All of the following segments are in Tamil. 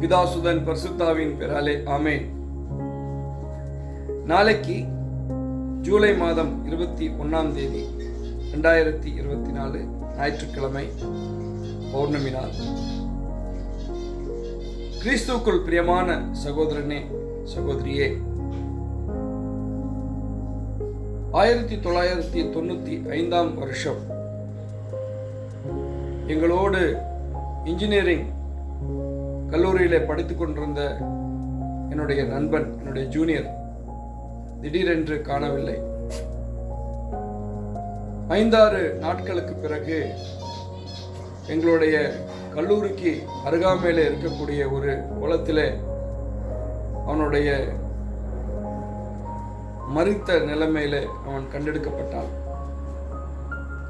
பிதாசுதன் பரிசுத்தாவின் பெயராலே ஆமென். நாளைக்கு ஜூலை மாதம் 21 2024 ஞாயிற்றுக்கிழமை பௌர்ணமி நாள். கிறிஸ்துவுக்குள் பிரியமான சகோதரனே சகோதரியே, 1995 வருஷம் எங்களோடு இன்ஜினியரிங் கல்லூரியிலே படித்துக் கொண்டிருந்த என்னுடைய நண்பன், என்னுடைய ஜூனியர் திடீரென்று காணவில்லை. 5-6 நாட்களுக்கு பிறகு எங்களுடைய கல்லூரிக்கு அருகாமையில் இருக்கக்கூடிய ஒரு குளத்திலே அவனுடைய மரித்த நிலைமையில அவன் கண்டெடுக்கப்பட்டான்.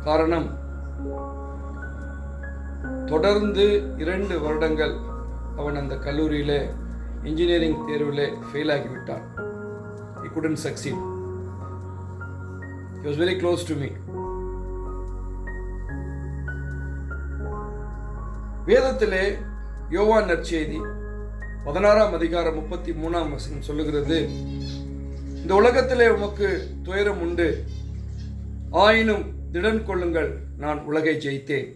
காரணம், தொடர்ந்து 2 வருடங்கள் அவன் அந்த கல்லூரியிலே இன்ஜினியரிங் தேர்விலே ஃபெயில் ஆகிவிட்டான். He couldn't succeed. He was very close to me. வேதத்திலே யோவான் நற்செய்தி 16 அதிகாரம் 33 சொல்லுகிறது, இந்த உலகத்திலே உமக்கு துயரம் உண்டு, ஆயினும் திடன் கொள்ளுங்கள், நான் உலகை ஜெயித்தேன்.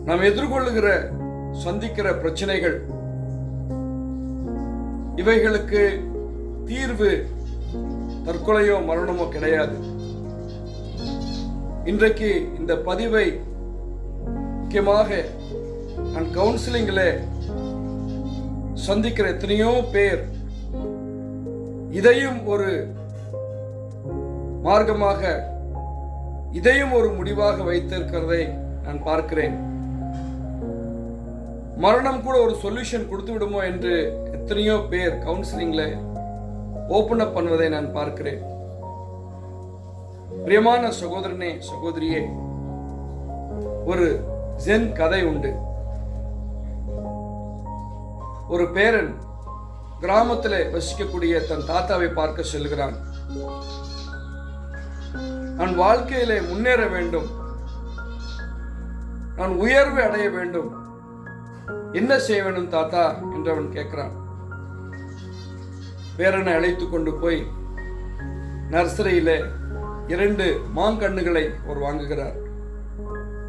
நாம் எதிர்கொள்ளுகிற சந்திக்கிற பிரச்சனைகள், இவைகளுக்கு தீர்வு தற்கொலையோ மரணமோ கிடையாது. இன்றைக்கு இந்த பதிவை முக்கியமாக நான் கவுன்சிலிங்ல சந்திக்கிற எத்தனையோ பேர் இதையும் ஒரு மார்க்கமாக, இதையும் ஒரு முடிவாக வைத்திருக்கிறதை நான் பார்க்கிறேன். மரணம் கூட ஒரு சொல்யூஷன் கொடுத்து விடுமோ என்று எத்தனையோ பேர் கவுன்சிலிங்ல ஓபன் அப் பண்ணுவதை நான் பார்க்கிறேன். பிரியமான சகோதரனே சகோதரியே, ஒரு ஜென் கதை உண்டு. ஒரு பேரன் கிராமத்திலே வசிக்கக்கூடிய தன் தாத்தாவை பார்க்க செல்கிறான். நான் வாழ்க்கையிலே முன்னேற வேண்டும், நான் உயர்வு அடைய வேண்டும், என்ன செய்ய வேண்டும் தாத்தா என்று அவன் கேட்கிறான். பேரனை அழைத்து கொண்டு போய் நர்சரியில 2 மாங்கன்றுகளை அவர் வாங்குகிறார்.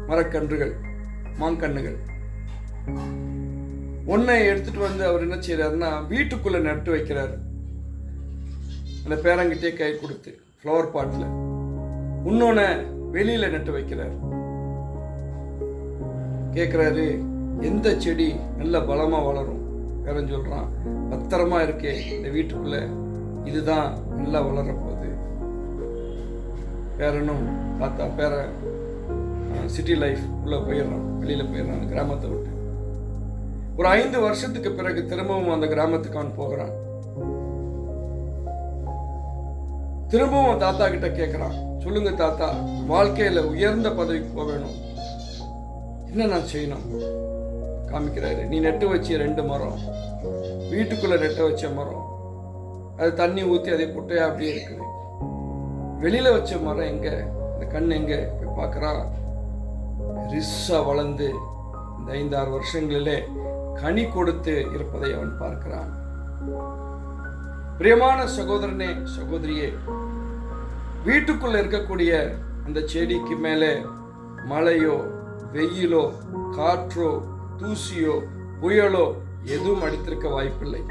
மரக்கன்றுகள், மாங்கன்றுகள். ஒன்னை எடுத்துட்டு வந்து அவர் என்ன செய்யறாருன்னா வீட்டுக்குள்ள நட்டு வைக்கிறார். அந்த பேரங்கிட்டே கை கொடுத்து ஃப்ளவர் பாட்ல. இன்னொன்னு வெளியில நட்டு வைக்கிறார். கேட்கிறாரு, எந்த செடி நல்ல பலமா வளரும்? பேரன் சொல்றான், பத்திரமா இருக்கே இந்த வீட்டுக்குள்ள, இதுதான் நல்லா வளர போகுது. பேரனும் தாத்தா பேரன் சிட்டி லைஃப் உள்ள போயிடுறான், வெளியில போயிடுறான் கிராமத்தை விட்டு. ஒரு 5 வருஷத்துக்கு பிறகு திரும்பவும் அந்த கிராமத்துக்கு அவன் போகிறான். திரும்பவும் தாத்தா கிட்ட கேட்கிறான், சொல்லுங்க தாத்தா, வாழ்க்கையில உயர்ந்த பதவிக்கு போக வேணும், என்ன நான் செய்யணும்? காமிக்கிறாரு. நீ நட்டு வச்ச 2 மரம், வீட்டுக்குள்ள நட்டு வச்ச மரம், அது தண்ணி ஊத்தி அதே குட்டையா அப்படியே இருக்குது. வெளியில வச்ச மரம் எங்க? இந்த கண் எங்க? போய் பார்க்கறான். ரிஸ்ஸா வளர்ந்து இந்த 5-6 வருஷங்களிலே கனி கொடுத்து இருப்பதை அவன் பார்க்கிறான். பிரியமான சகோதரனே சகோதரியே, வீட்டுக்குள்ள இருக்கக்கூடிய அந்த செடிக்கு மேலே மழையோ வெயிலோ காற்றோ தூசியோ புயலோ எதுவும் அடித்திருக்க வாய்ப்பில்லை.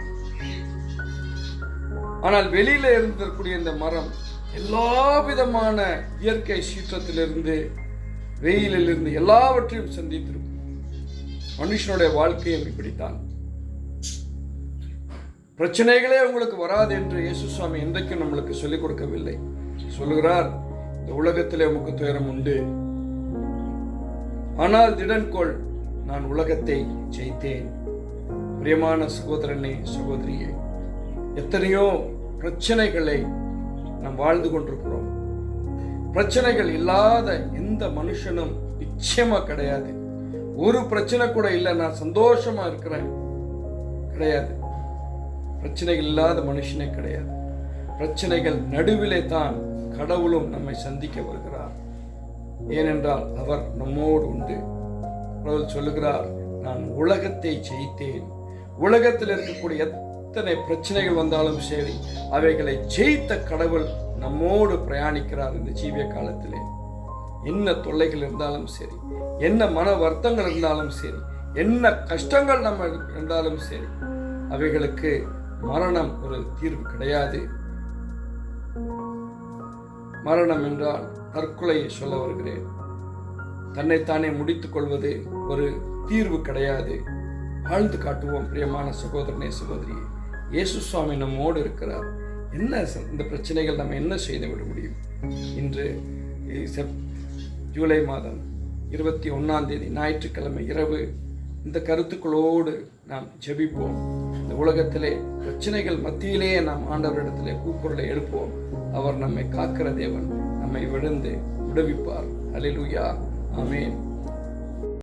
ஆனால் வெளியில இருந்திருக்கக்கூடிய இந்த மரம் எல்லா விதமான இயற்கை சீற்றத்திலிருந்து, வெயிலிலிருந்து எல்லாவற்றையும் சந்தித்திருக்கும். மனுஷனுடைய வாழ்க்கையும் இப்படித்தான். பிரச்சனைகளே உங்களுக்கு வராது என்று இயேசு சுவாமி என்றைக்கும் நம்மளுக்கு சொல்லிக் கொடுக்கவில்லை. சொல்லுகிறார், இந்த உலகத்திலே உமக்கு துயரம் உண்டு, ஆனால் திடன் கொள், நான் உலகத்தை ஜெயித்தேன். பிரியமான சகோதரனே சகோதரியே, எத்தனையோ பிரச்சனைகளை நாம் வாழ்ந்து கொண்டிருக்கிறோம். பிரச்சனைகள் இல்லாத எந்த மனுஷனும் நிச்சயமா கிடையாது. ஒரு பிரச்சனை கூட இல்லை நான் சந்தோஷமா இருக்கிறேன் கிடையாது. பிரச்சனைகள் இல்லாத மனுஷனே கிடையாது. பிரச்சனைகள் நடுவிலே தான் கடவுளும் நம்மை சந்திக்க வருகிறார். ஏனென்றால் அவர் நம்மோடு உண்டு. கடவுள் சொல்லுகிறார், நான் உலகத்தை ஜெயித்தேன். உலகத்தில் இருக்கக்கூடிய எத்தனை பிரச்சனைகள் வந்தாலும் சரி, அவைகளை ஜெயித்த கடவுள் நம்மோடு பிரயாணிக்கிறார். இந்த ஜீவிய காலத்திலே என்ன தொல்லைகள் இருந்தாலும் சரி, என்ன மன வருத்தங்கள் இருந்தாலும் சரி, என்ன கஷ்டங்கள் நம்ம இருந்தாலும் சரி, அவைகளுக்கு மரணம் ஒரு தீர்வு கிடையாது. மரணம் என்றால் தற்கொலையை சொல்ல வருகிறேன். தன்னைத்தானே முடித்துக் கொள்வது ஒரு தீர்வு கிடையாது. வாழ்ந்து காட்டுவோம் பிரியமான சகோதரனே, சகோதரியே. இயேசு சுவாமி நம்மோடு இருக்கிறார். என்ன இந்த பிரச்சனைகள் நம்ம என்ன செய்து விட முடியும்? இன்று ஜூலை மாதம் 21 ஞாயிற்றுக்கிழமை இரவு இந்த கருத்துக்களோடு நாம் ஜெபிப்போம். இந்த உலகத்திலே பிரச்சனைகள் மத்தியிலேயே நாம் ஆண்டவரிடத்திலே கூக்குரலை எழுப்புவோம். அவர் நம்மை காக்கிற தேவன், நம்மை விழுந்து விடுவிப்பார். அல்லேலூயா, ஆமென்.